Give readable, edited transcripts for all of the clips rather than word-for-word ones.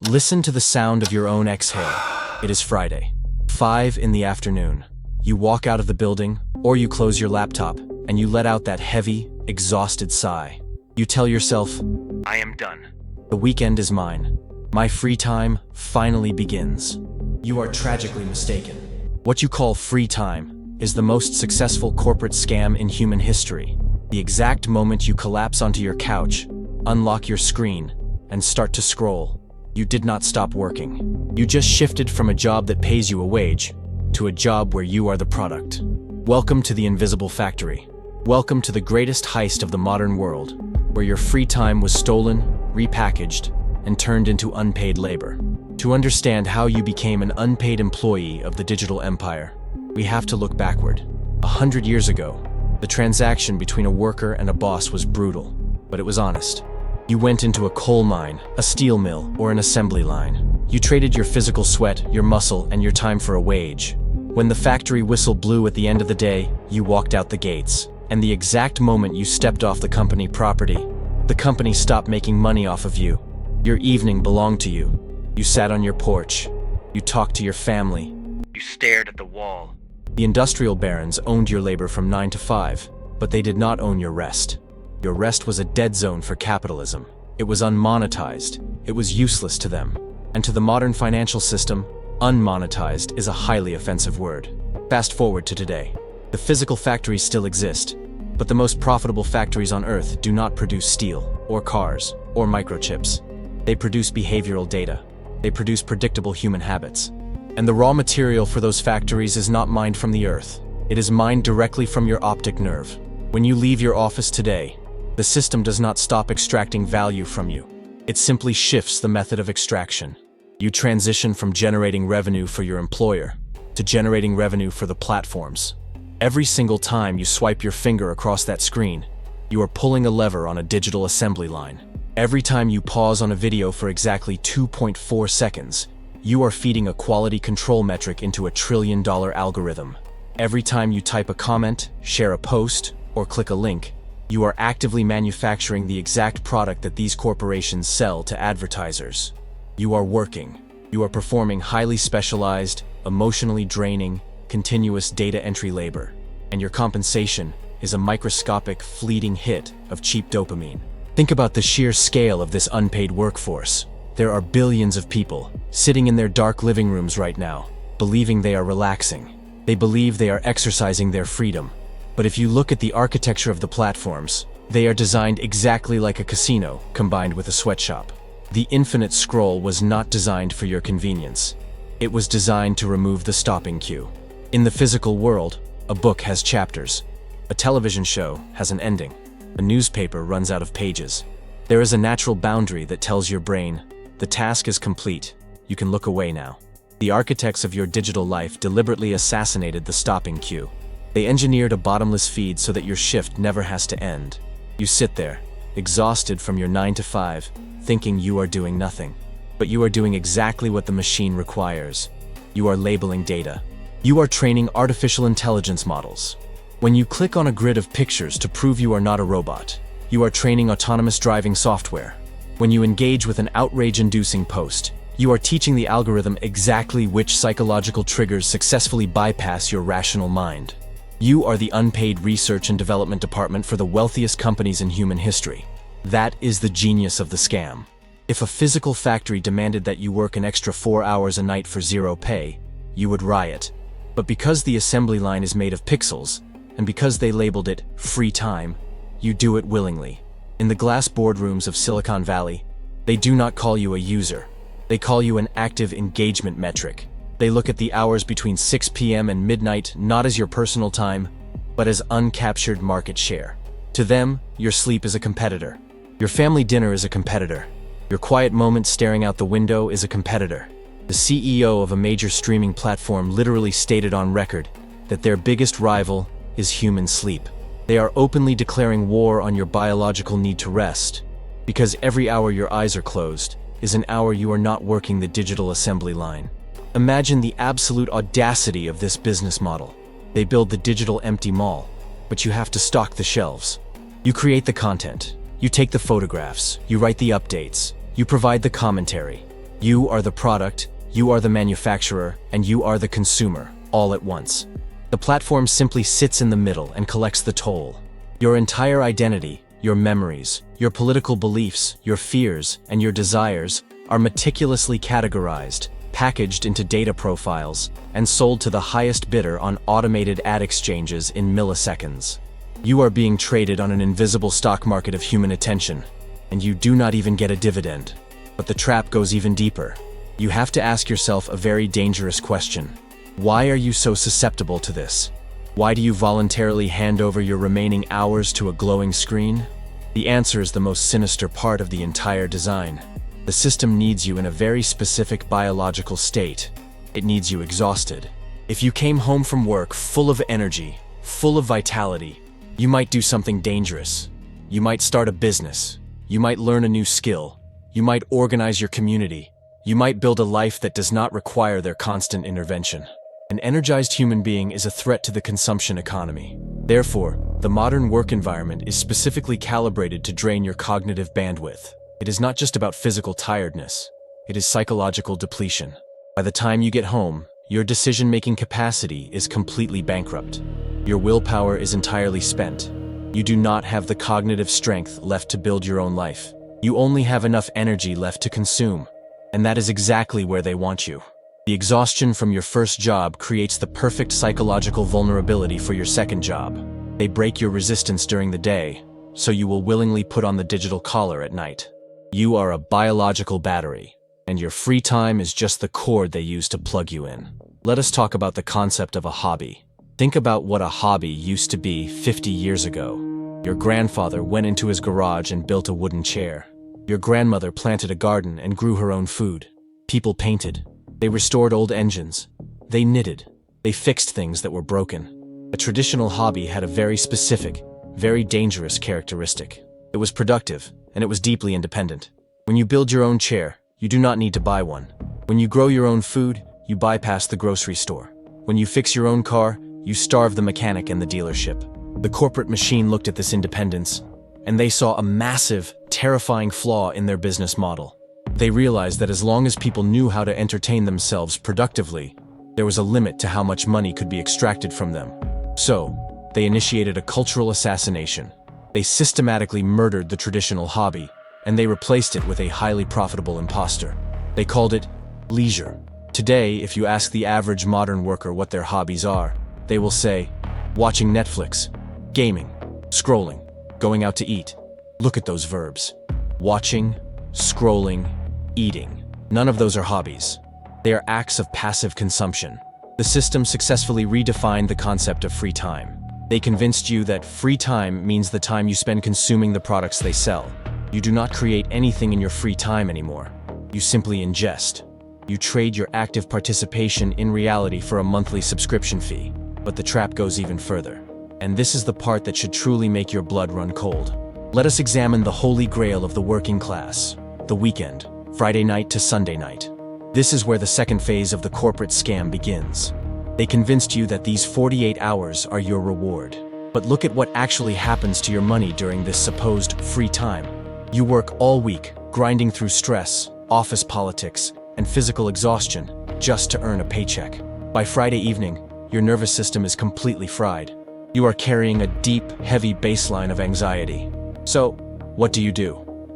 Listen to the sound of your own exhale. It is Friday, 5 in the afternoon. You walk out of the building, or you close your laptop, and you let out that heavy, exhausted sigh. You tell yourself, I am done. The weekend is mine. My free time finally begins. You are tragically mistaken. What you call free time is the most successful corporate scam in human history. The exact moment you collapse onto your couch, unlock your screen, and start to scroll, you did not stop working. You just shifted from a job that pays you a wage to a job where you are the product. Welcome to the invisible factory. Welcome to the greatest heist of the modern world, where your free time was stolen, repackaged, and turned into unpaid labor. To understand how you became an unpaid employee of the digital empire, we have to look backward. 100 years ago, the transaction between a worker and a boss was brutal, but it was honest. You went into a coal mine, a steel mill, or an assembly line. You traded your physical sweat, your muscle, and your time for a wage. When the factory whistle blew at the end of the day, you walked out the gates. And the exact moment you stepped off the company property, the company stopped making money off of you. Your evening belonged to you. You sat on your porch. You talked to your family. You stared at the wall. The industrial barons owned your labor from 9 to 5, but they did not own your rest. Your rest was a dead zone for capitalism. It was unmonetized. It was useless to them. And to the modern financial system, unmonetized is a highly offensive word. Fast forward to today. The physical factories still exist, but the most profitable factories on Earth do not produce steel, or cars, or microchips. They produce behavioral data. They produce predictable human habits. And the raw material for those factories is not mined from the Earth. It is mined directly from your optic nerve. When you leave your office today, the system does not stop extracting value from you. It simply shifts the method of extraction. You transition from generating revenue for your employer to generating revenue for the platforms. Every single time you swipe your finger across that screen, you are pulling a lever on a digital assembly line. Every time you pause on a video for exactly 2.4 seconds, you are feeding a quality control metric into a $1 trillion algorithm. Every time you type a comment, share a post, or click a link, you are actively manufacturing the exact product that these corporations sell to advertisers. You are working. You are performing highly specialized, emotionally draining, continuous data entry labor. And your compensation is a microscopic, fleeting hit of cheap dopamine. Think about the sheer scale of this unpaid workforce. There are billions of people sitting in their dark living rooms right now, believing they are relaxing. They believe they are exercising their freedom. But if you look at the architecture of the platforms, they are designed exactly like a casino combined with a sweatshop. The infinite scroll was not designed for your convenience. It was designed to remove the stopping cue. In the physical world, a book has chapters. A television show has an ending. A newspaper runs out of pages. There is a natural boundary that tells your brain, the task is complete, you can look away now. The architects of your digital life deliberately assassinated the stopping cue. They engineered a bottomless feed so that your shift never has to end. You sit there, exhausted from your 9 to 5, thinking you are doing nothing. But you are doing exactly what the machine requires. You are labeling data. You are training artificial intelligence models. When you click on a grid of pictures to prove you are not a robot, you are training autonomous driving software. When you engage with an outrage-inducing post, you are teaching the algorithm exactly which psychological triggers successfully bypass your rational mind. You are the unpaid research and development department for the wealthiest companies in human history. That is the genius of the scam. If a physical factory demanded that you work an extra 4 hours a night for zero pay, you would riot. But because the assembly line is made of pixels, and because they labeled it free time, you do it willingly. In the glass boardrooms of Silicon Valley, they do not call you a user. They call you an active engagement metric. They look at the hours between 6 p.m. and midnight not as your personal time, but as uncaptured market share. To them, your sleep is a competitor. Your family dinner is a competitor. Your quiet moment staring out the window is a competitor. The CEO of a major streaming platform literally stated on record that their biggest rival is human sleep. They are openly declaring war on your biological need to rest, because every hour your eyes are closed is an hour you are not working the digital assembly line. Imagine the absolute audacity of this business model. They build the digital empty mall, but you have to stock the shelves. You create the content. You take the photographs. You write the updates. You provide the commentary. You are the product, you are the manufacturer, and you are the consumer, all at once. The platform simply sits in the middle and collects the toll. Your entire identity, your memories, your political beliefs, your fears, and your desires are meticulously categorized, packaged into data profiles, and sold to the highest bidder on automated ad exchanges in milliseconds. You are being traded on an invisible stock market of human attention, and you do not even get a dividend. But the trap goes even deeper. You have to ask yourself a very dangerous question. Why are you so susceptible to this? Why do you voluntarily hand over your remaining hours to a glowing screen? The answer is the most sinister part of the entire design. The system needs you in a very specific biological state. It needs you exhausted. If you came home from work full of energy, full of vitality, you might do something dangerous. You might start a business. You might learn a new skill. You might organize your community. You might build a life that does not require their constant intervention. An energized human being is a threat to the consumption economy. Therefore, the modern work environment is specifically calibrated to drain your cognitive bandwidth. It is not just about physical tiredness. It is psychological depletion. By the time you get home, your decision-making capacity is completely bankrupt. Your willpower is entirely spent. You do not have the cognitive strength left to build your own life. You only have enough energy left to consume. And that is exactly where they want you. The exhaustion from your first job creates the perfect psychological vulnerability for your second job. They break your resistance during the day, so you will willingly put on the digital collar at night. You are a biological battery, and your free time is just the cord they use to plug you in. Let us talk about the concept of a hobby. Think about what a hobby used to be 50 years ago. Your grandfather went into his garage and built a wooden chair. Your grandmother planted a garden and grew her own food. People painted. They restored old engines. They knitted. They fixed things that were broken. A traditional hobby had a very specific, very dangerous characteristic. It was productive, and it was deeply independent. When you build your own chair, you do not need to buy one. When you grow your own food, you bypass the grocery store. When you fix your own car, you starve the mechanic and the dealership. The corporate machine looked at this independence, and they saw a massive, terrifying flaw in their business model. They realized that as long as people knew how to entertain themselves productively, there was a limit to how much money could be extracted from them. So, they initiated a cultural assassination. They systematically murdered the traditional hobby, and they replaced it with a highly profitable imposter. They called it leisure. Today, if you ask the average modern worker what their hobbies are, they will say, watching Netflix, gaming, scrolling, going out to eat. Look at those verbs. Watching, scrolling, eating. None of those are hobbies. They are acts of passive consumption. The system successfully redefined the concept of free time. They convinced you that free time means the time you spend consuming the products they sell. You do not create anything in your free time anymore. You simply ingest. You trade your active participation in reality for a monthly subscription fee. But the trap goes even further. And this is the part that should truly make your blood run cold. Let us examine the holy grail of the working class, the weekend, Friday night to Sunday night. This is where the second phase of the corporate scam begins. They convinced you that these 48 hours are your reward. But look at what actually happens to your money during this supposed free time. You work all week, grinding through stress, office politics, and physical exhaustion, just to earn a paycheck. By Friday evening, your nervous system is completely fried. You are carrying a deep, heavy baseline of anxiety. So, what do?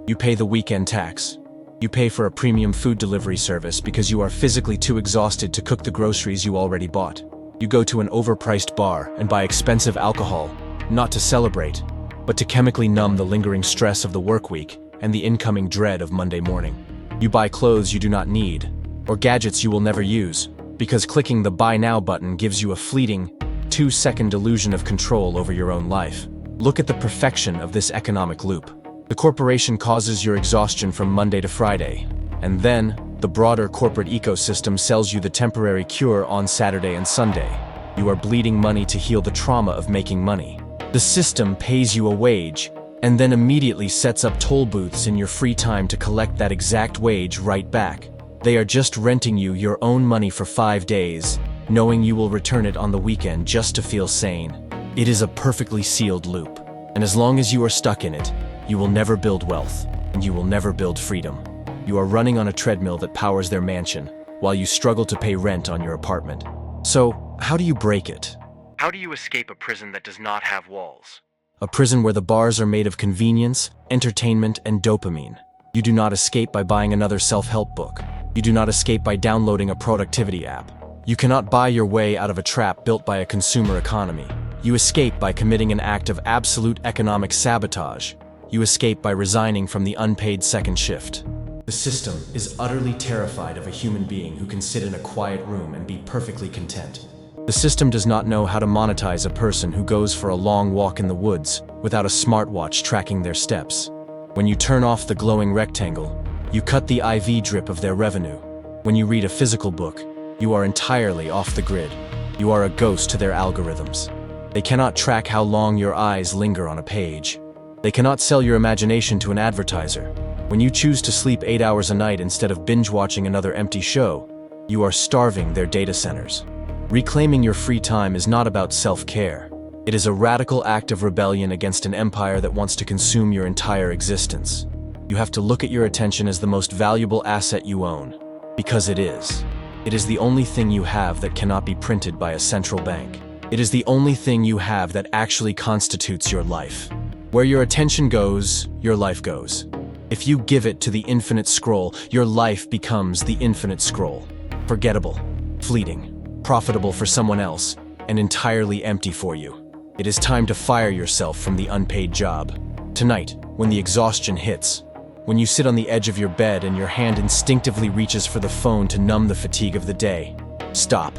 You pay the weekend tax. You pay for a premium food delivery service because you are physically too exhausted to cook the groceries you already bought. You go to an overpriced bar and buy expensive alcohol, not to celebrate, but to chemically numb the lingering stress of the work week and the incoming dread of Monday morning. You buy clothes you do not need, or gadgets you will never use, because clicking the Buy Now button gives you a fleeting, 2-second illusion of control over your own life. Look at the perfection of this economic loop. The corporation causes your exhaustion from Monday to Friday, and then the broader corporate ecosystem sells you the temporary cure on Saturday and Sunday. You are bleeding money to heal the trauma of making money. The system pays you a wage, and then immediately sets up toll booths in your free time to collect that exact wage right back. They are just renting you your own money for 5 days, knowing you will return it on the weekend just to feel sane. It is a perfectly sealed loop, and as long as you are stuck in it, you will never build wealth, and you will never build freedom. You are running on a treadmill that powers their mansion, while you struggle to pay rent on your apartment. So, how do you break it? How do you escape a prison that does not have walls? A prison where the bars are made of convenience, entertainment, and dopamine. You do not escape by buying another self-help book. You do not escape by downloading a productivity app. You cannot buy your way out of a trap built by a consumer economy. You escape by committing an act of absolute economic sabotage. You escape by resigning from the unpaid second shift. The system is utterly terrified of a human being who can sit in a quiet room and be perfectly content. The system does not know how to monetize a person who goes for a long walk in the woods without a smartwatch tracking their steps. When you turn off the glowing rectangle, you cut the IV drip of their revenue. When you read a physical book, you are entirely off the grid. You are a ghost to their algorithms. They cannot track how long your eyes linger on a page. They cannot sell your imagination to an advertiser. When you choose to sleep 8 hours a night instead of binge-watching another empty show, you are starving their data centers. Reclaiming your free time is not about self-care. It is a radical act of rebellion against an empire that wants to consume your entire existence. You have to look at your attention as the most valuable asset you own, because it is. It is the only thing you have that cannot be printed by a central bank. It is the only thing you have that actually constitutes your life. Where your attention goes, your life goes. If you give it to the infinite scroll, your life becomes the infinite scroll. Forgettable, fleeting, profitable for someone else, and entirely empty for you. It is time to fire yourself from the unpaid job. Tonight, when the exhaustion hits, when you sit on the edge of your bed and your hand instinctively reaches for the phone to numb the fatigue of the day, stop.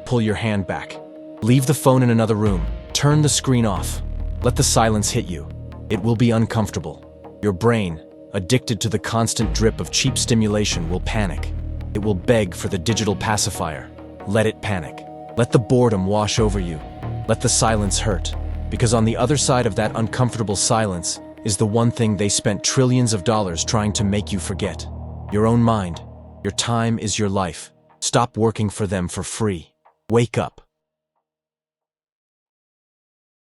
Pull your hand back. Leave the phone in another room. Turn the screen off. Let the silence hit you. It will be uncomfortable. Your brain, addicted to the constant drip of cheap stimulation, will panic. It will beg for the digital pacifier. Let it panic. Let the boredom wash over you. Let the silence hurt. Because on the other side of that uncomfortable silence is the one thing they spent trillions of dollars trying to make you forget. Your own mind. Your time is your life. Stop working for them for free. Wake up.